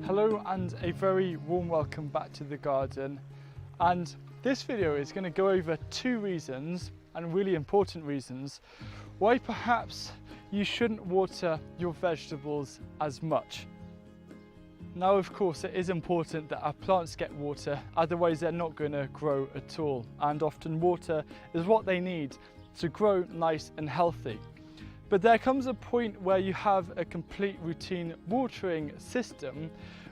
Hello and a very warm welcome back to the garden, and this video is going to go over two reasons, and really important reasons, why perhaps you shouldn't water your vegetables as much. Now of course it is important that our plants get water, otherwise they're not going to grow at all, and often water is what they need to grow nice and healthy. But there comes a point where you have a complete routine watering system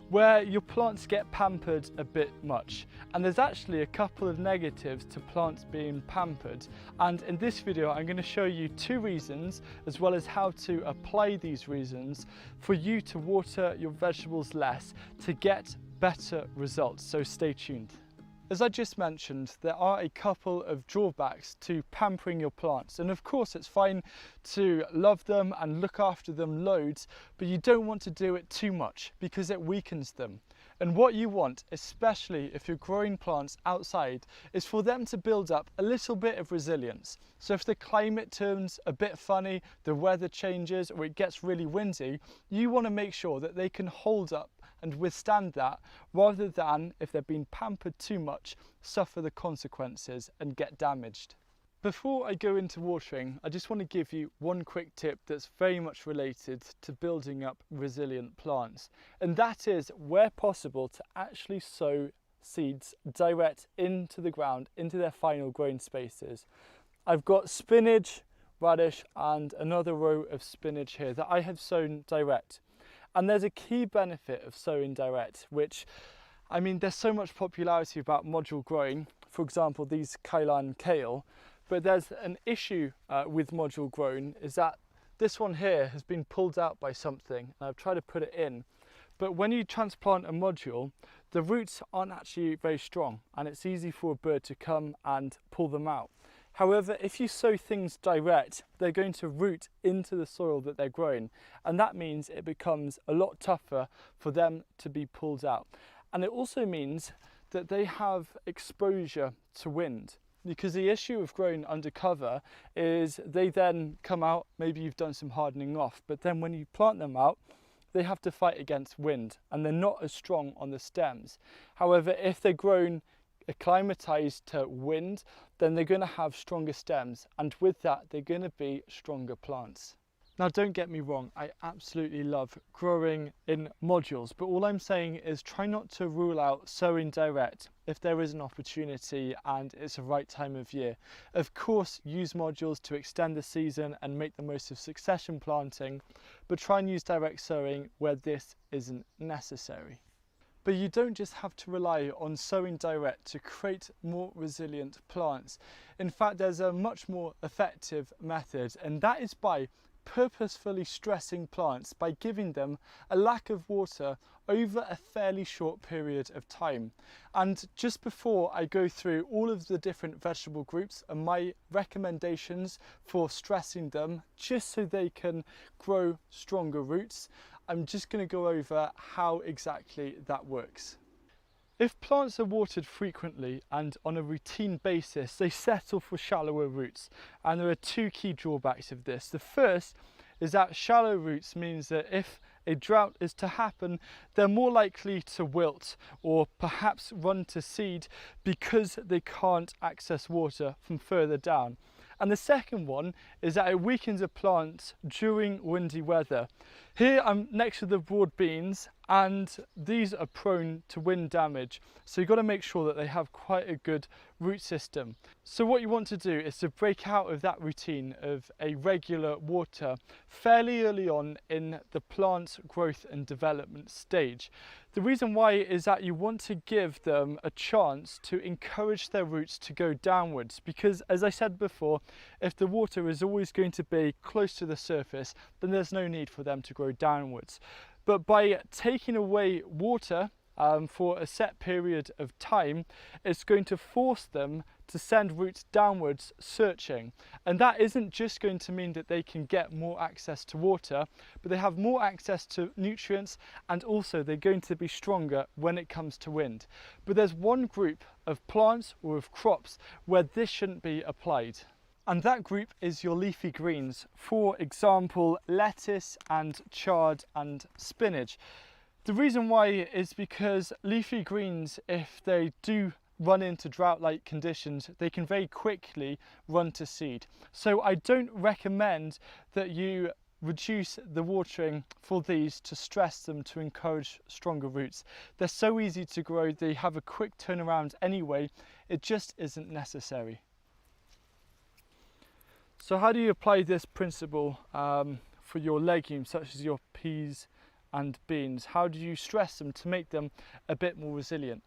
where your plants get pampered a bit much. And there's actually a couple of negatives to plants being pampered. And in this video, I'm going to show you two reasons, as well as how to apply these reasons for you to water your vegetables less to get better results. So stay tuned. As I just mentioned, there are a couple of drawbacks to pampering your plants, and of course it's fine to love them and look after them loads, but you don't want to do it too much because it weakens them. And what you want, especially if you're growing plants outside, is for them to build up a little bit of resilience. So if the climate turns a bit funny, the weather changes, or it gets really windy, you want to make sure that they can hold up and withstand that, rather than, if they're being pampered too much, suffer the consequences and get damaged. Before I go into watering, I just want to give you one quick tip that's very much related to building up resilient plants, and that is, where possible, to actually sow seeds direct into the ground, into their final growing spaces. I've got spinach, radish and another row of spinach here that I have sown direct. And there's a key benefit of sowing direct, which, I mean, there's so much popularity about module growing, for example, these Kailan kale, but there's an issue with module grown, is that this one here has been pulled out by something, and I've tried to put it in. But when you transplant a module, the roots aren't actually very strong, and it's easy for a bird to come and pull them out. However, if you sow things direct, they're going to root into the soil that they're growing, and that means it becomes a lot tougher for them to be pulled out. And it also means that they have exposure to wind, because the issue of growing under cover is they then come out, maybe you've done some hardening off, but then when you plant them out, they have to fight against wind, and they're not as strong on the stems. However, if they're grown acclimatized to wind, then they're going to have stronger stems, and with that they're going to be stronger plants. Now don't get me wrong, I absolutely love growing in modules, but all I'm saying is try not to rule out sowing direct if there is an opportunity and it's the right time of year. Of course, use modules to extend the season and make the most of succession planting, but try and use direct sowing where this isn't necessary. But you don't just have to rely on sowing direct to create more resilient plants. In fact, there's a much more effective method, and that is by purposefully stressing plants by giving them a lack of water over a fairly short period of time. And just before I go through all of the different vegetable groups and my recommendations for stressing them just so they can grow stronger roots, I'm just going to go over how exactly that works. If plants are watered frequently and on a routine basis, they settle for shallower roots, and there are two key drawbacks of this. The first is that shallow roots means that if a drought is to happen, they're more likely to wilt or perhaps run to seed because they can't access water from further down. And the second one is that it weakens a plant during windy weather. Here I'm next to the broad beans, and these are prone to wind damage, so you've got to make sure that they have quite a good root system. So what you want to do is to break out of that routine of a regular water fairly early on in the plant's growth and development stage. The reason why is that you want to give them a chance to encourage their roots to go downwards, because as I said before, if the water is always going to be close to the surface, then there's no need for them to grow downwards. But by taking away water for a set period of time, it's going to force them to send roots downwards searching. And that isn't just going to mean that they can get more access to water, but they have more access to nutrients, and also they're going to be stronger when it comes to wind. But there's one group of plants or of crops where this shouldn't be applied. And that group is your leafy greens, for example lettuce and chard and spinach. The reason why is because leafy greens, if they do run into drought-like conditions, they can very quickly run to seed. So I don't recommend that you reduce the watering for these to stress them to encourage stronger roots. They're so easy to grow, they have a quick turnaround anyway, it just isn't necessary. So how do you apply this principle for your legumes such as your peas and beans? How do you stress them to make them a bit more resilient?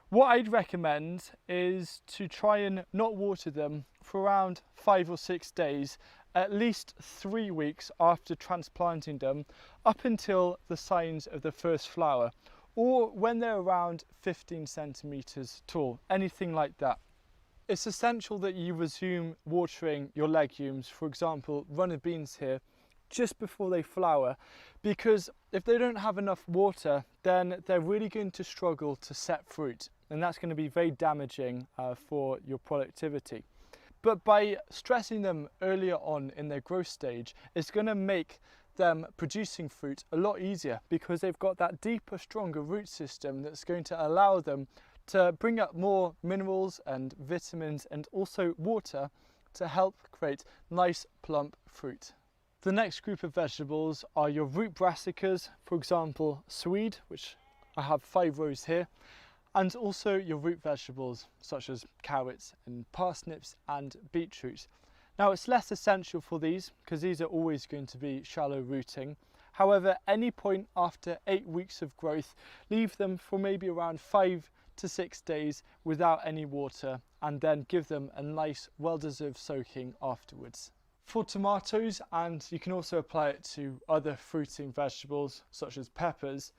What I'd recommend is to try and not water them for around 5 or 6 days, at least 3 weeks after transplanting them, up until the signs of the first flower, or when they're around 15 centimeters tall, anything like that. It's essential that you resume watering your legumes, for example runner beans here, just before they flower, because if they don't have enough water, then they're really going to struggle to set fruit, and that's going to be very damaging for your productivity. But by stressing them earlier on in their growth stage, it's going to make them producing fruit a lot easier, because they've got that deeper, stronger root system that's going to allow them to bring up more minerals and vitamins and also water to help create nice plump fruit. The next group of vegetables are your root brassicas, for example swede, which I have 5 rows here, and also your root vegetables such as carrots and parsnips and beetroot. Now it's less essential for these because these are always going to be shallow rooting. However, any point after 8 weeks of growth, leave them for maybe around 5 to 6 days without any water, and then give them a nice well-deserved soaking afterwards. For tomatoes, and you can also apply it to other fruiting vegetables such as peppers,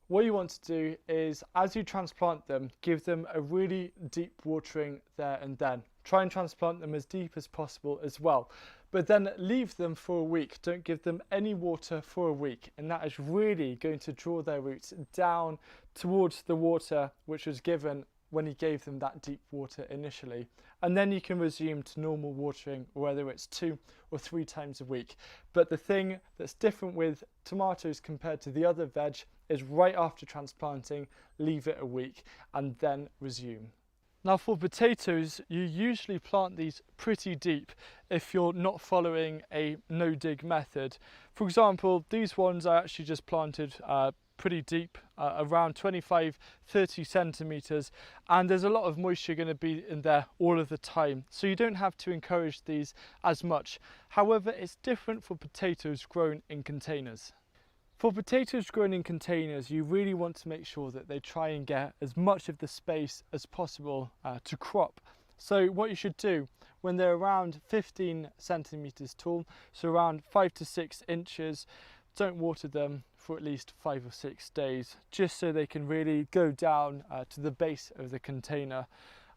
what you want to do is, as you transplant them, give them a really deep watering there and then. Try and transplant them as deep as possible as well, but then leave them for a week. Don't give them any water for a week, and that is really going to draw their roots down towards the water which was given when you gave them that deep water initially. And then you can resume to normal watering, whether it's 2 or 3 times a week. But the thing that's different with tomatoes compared to the other veg is right after transplanting, leave it a week and then resume. Now for potatoes, you usually plant these pretty deep if you're not following a no-dig method. For example, these ones I actually just planted pretty deep, around 25-30 centimeters, and there's a lot of moisture going to be in there all of the time, so you don't have to encourage these as much. However, it's different for potatoes grown in containers. For potatoes grown in containers, you really want to make sure that they try and get as much of the space as possible to crop. So what you should do when they're around 15 centimeters tall, so around 5 to 6 inches, don't water them for at least 5 or 6 days, just so they can really go down to the base of the container,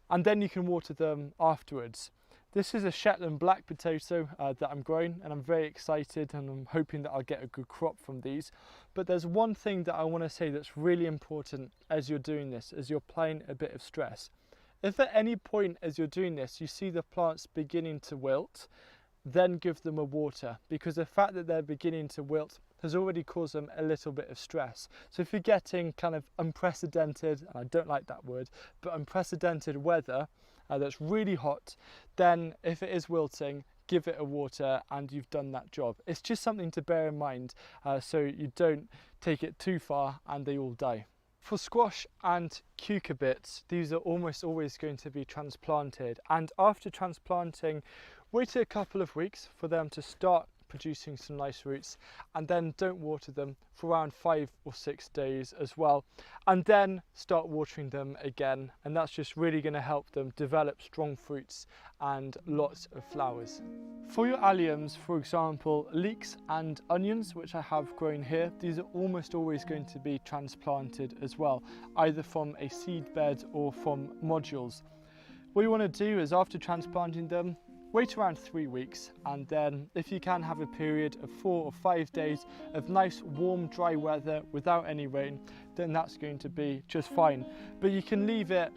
and then you can water them afterwards. This is a Shetland black potato that I'm growing, and I'm very excited, and I'm hoping that I'll get a good crop from these. But there's one thing that I want to say that's really important as you're doing this, as you're applying a bit of stress. If at any point as you're doing this you see the plants beginning to wilt, then give them a water, because the fact that they're beginning to wilt has already caused them a little bit of stress. So if you're getting kind of unprecedented, and I don't like that word, but unprecedented weather that's really hot, then if it is wilting, give it a water and you've done that job. It's just something to bear in mind so you don't take it too far and they all die. For squash and cucurbits, these are almost always going to be transplanted, and after transplanting, wait a couple of weeks for them to start producing some nice roots, and then don't water them for around 5 or 6 days as well, and then start watering them again, and that's just really going to help them develop strong fruits and lots of flowers. For your alliums, for example leeks and onions, which I have grown here, these are almost always going to be transplanted as well, either from a seed bed or from modules. What you want to do is, after transplanting them, wait around 3 weeks, and then if you can have a period of 4 or 5 days of nice warm dry weather without any rain, then that's going to be just fine. But you can leave it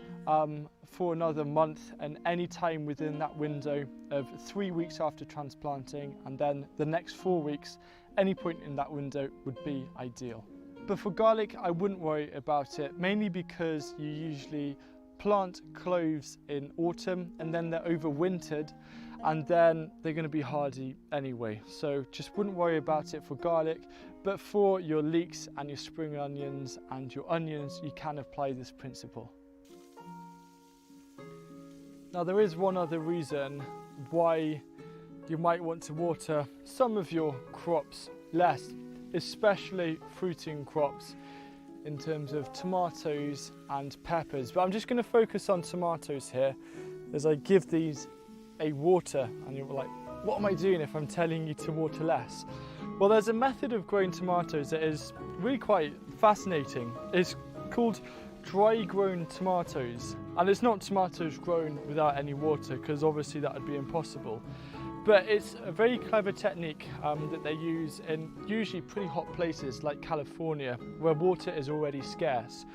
for another month, and any time within that window of 3 weeks after transplanting, and then the next 4 weeks, any point in that window would be ideal. But for garlic, I wouldn't worry about it, mainly because you usually plant cloves in autumn and then they're overwintered, and then they're going to be hardy anyway. So just wouldn't worry about it for garlic. But for your leeks and your spring onions and your onions, you can apply this principle. Now there is one other reason why you might want to water some of your crops less, especially fruiting crops in terms of tomatoes and peppers. But I'm just going to focus on tomatoes here as I give these a water, and you're like, what am I doing if I'm telling you to water less? Well, there's a method of growing tomatoes that is really quite fascinating. It's called dry grown tomatoes, and it's not tomatoes grown without any water, because obviously that would be impossible. But it's a very clever technique that they use in usually pretty hot places like California, where water is already scarce.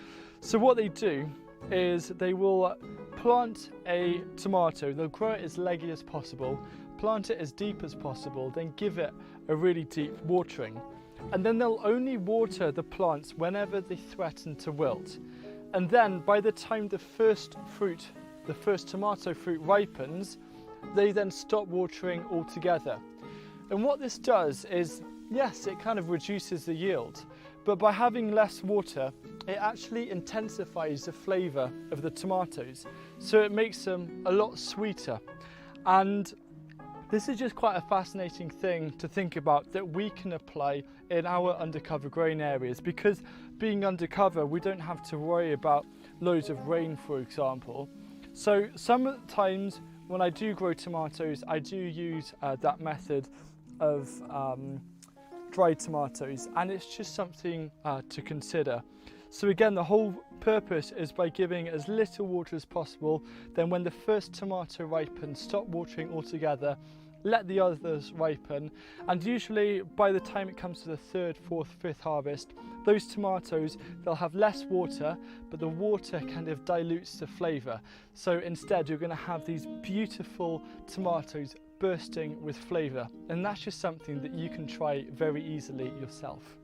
So what they do is they will plant a tomato, they'll grow it as leggy as possible, plant it as deep as possible, then give it a really deep watering. And then they'll only water the plants whenever they threaten to wilt. And then by the time the first tomato fruit ripens, they then stop watering altogether. And what this does is, yes, it kind of reduces the yield, but by having less water, it actually intensifies the flavour of the tomatoes. So it makes them a lot sweeter. And this is just quite a fascinating thing to think about that we can apply in our undercover growing areas, because being undercover, we don't have to worry about loads of rain, for example. So sometimes when I do grow tomatoes, I do use that method of dried tomatoes, and it's just something to consider. So again, the whole purpose is by giving as little water as possible. Then when the first tomato ripens, stop watering altogether, let the others ripen, and usually by the time it comes to the third, fourth, fifth harvest, those tomatoes, they'll have less water, but the water kind of dilutes the flavour. So instead you're going to have these beautiful tomatoes bursting with flavour, and that's just something that you can try very easily yourself.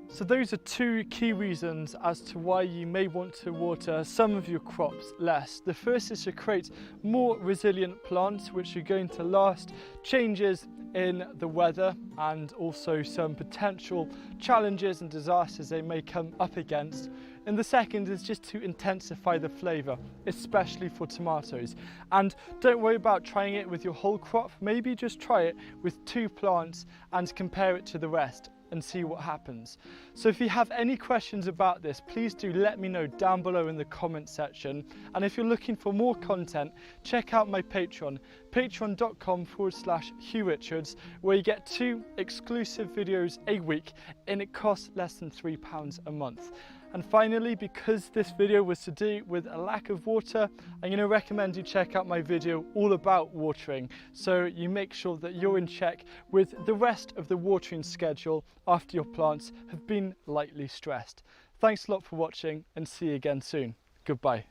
So those are two key reasons as to why you may want to water some of your crops less. The first is to create more resilient plants which are going to last changes in the weather and also some potential challenges and disasters they may come up against. And the second is just to intensify the flavour, especially for tomatoes. And don't worry about trying it with your whole crop, maybe just try it with 2 plants and compare it to the rest and see what happens. So if you have any questions about this, please do let me know down below in the comment section. And if you're looking for more content, check out my Patreon, patreon.com/Hugh Richards, where you get 2 exclusive videos a week, and it costs less than £3 a month. And finally, because this video was to do with a lack of water, I'm going to recommend you check out my video all about watering, so you make sure that you're in check with the rest of the watering schedule after your plants have been lightly stressed. Thanks a lot for watching, and see you again soon. Goodbye.